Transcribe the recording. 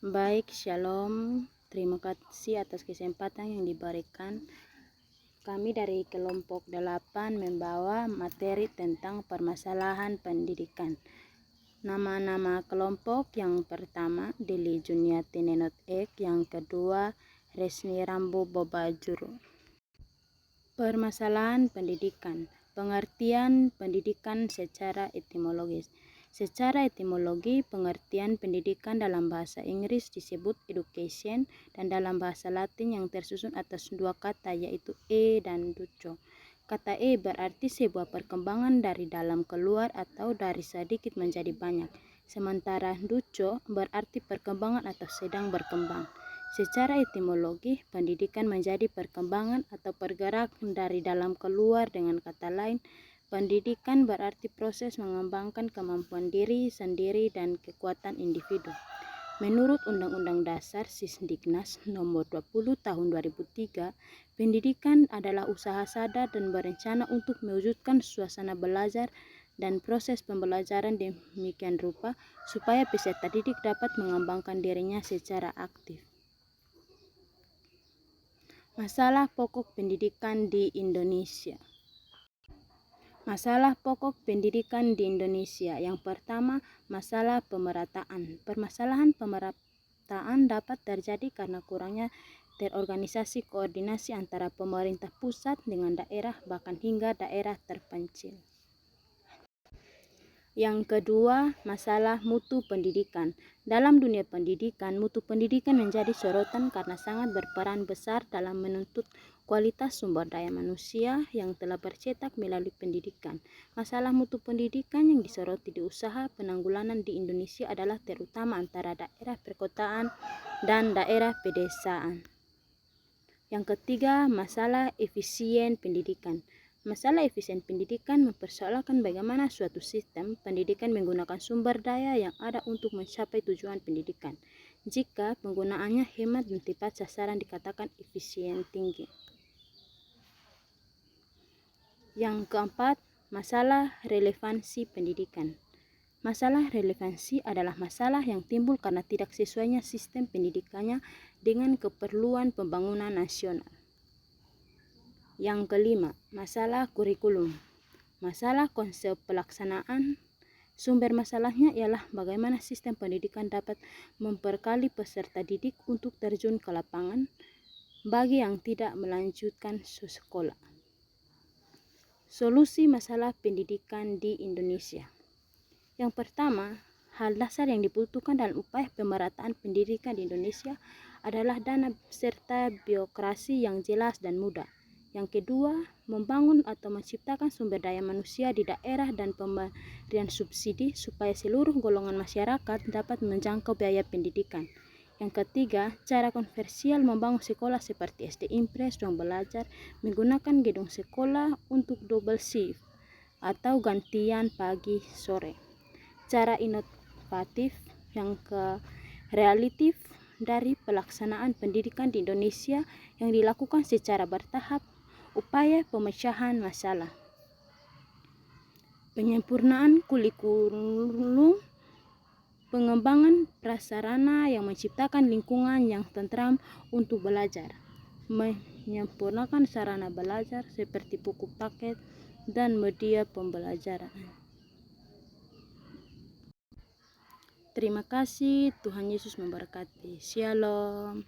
Baik, shalom. Terima kasih atas kesempatan yang diberikan. Kami dari kelompok 8 membawa materi tentang permasalahan pendidikan. Nama-nama kelompok: yang pertama Dili Juniati Nenot Ek, yang kedua Resni Rambo Bobajuru. Permasalahan pendidikan. Pengertian pendidikan secara etimologis. Secara etimologi, pengertian pendidikan dalam bahasa Inggris disebut education, dan dalam bahasa Latin yang tersusun atas dua kata yaitu dan duco. Kata berarti sebuah perkembangan dari dalam keluar atau dari sedikit menjadi banyak, sementara duco berarti perkembangan atau sedang berkembang. Secara etimologi, pendidikan menjadi perkembangan atau pergerakan dari dalam keluar. Dengan kata lain, pendidikan berarti proses mengembangkan kemampuan diri sendiri dan kekuatan individu. Menurut Undang-Undang Dasar Sisdiknas Nomor 20 Tahun 2003, pendidikan adalah usaha sadar dan berencana untuk mewujudkan suasana belajar dan proses pembelajaran demikian rupa supaya peserta didik dapat mengembangkan dirinya secara aktif. Masalah pokok pendidikan di Indonesia. Masalah pokok pendidikan di Indonesia. Yang pertama, masalah pemerataan. Permasalahan pemerataan dapat terjadi karena kurangnya terorganisasi koordinasi antara pemerintah pusat dengan daerah, bahkan hingga daerah terpencil. Yang kedua, masalah mutu pendidikan. Dalam dunia pendidikan, mutu pendidikan menjadi sorotan karena sangat berperan besar dalam menuntut kualitas sumber daya manusia yang telah bercetak melalui pendidikan. Masalah mutu pendidikan yang disoroti di usaha penanggulangan di Indonesia adalah terutama antara daerah perkotaan dan daerah pedesaan. Yang ketiga, masalah efisien pendidikan. Masalah efisien pendidikan mempersoalkan bagaimana suatu sistem pendidikan menggunakan sumber daya yang ada untuk mencapai tujuan pendidikan. Jika penggunaannya hemat dan tepat sasaran dikatakan efisien tinggi. Yang keempat, masalah relevansi pendidikan. Masalah relevansi adalah masalah yang timbul karena tidak sesuainya sistem pendidikannya dengan keperluan pembangunan nasional. Yang kelima, masalah kurikulum. Masalah konsep pelaksanaan. Sumber masalahnya ialah bagaimana sistem pendidikan dapat memperkali peserta didik untuk terjun ke lapangan bagi yang tidak melanjutkan sekolah. Solusi masalah pendidikan di Indonesia. Yang pertama, hal dasar yang dibutuhkan dalam upaya pemerataan pendidikan di Indonesia adalah dana serta birokrasi yang jelas dan mudah. Yang kedua, membangun atau menciptakan sumber daya manusia di daerah dan pemberian subsidi supaya seluruh golongan masyarakat dapat menjangkau biaya pendidikan. Yang ketiga, cara kontroversial membangun sekolah seperti SD Impres, ruang belajar, menggunakan gedung sekolah untuk double shift atau gantian pagi sore. Cara inovatif yang realitif dari pelaksanaan pendidikan di Indonesia yang dilakukan secara bertahap. Upaya pemecahan masalah. Penyempurnaan kurikulum, pengembangan prasarana yang menciptakan lingkungan yang tentram untuk belajar, menyempurnakan sarana belajar seperti buku paket dan media pembelajaran. Terima kasih, Tuhan Yesus memberkati. Shalom.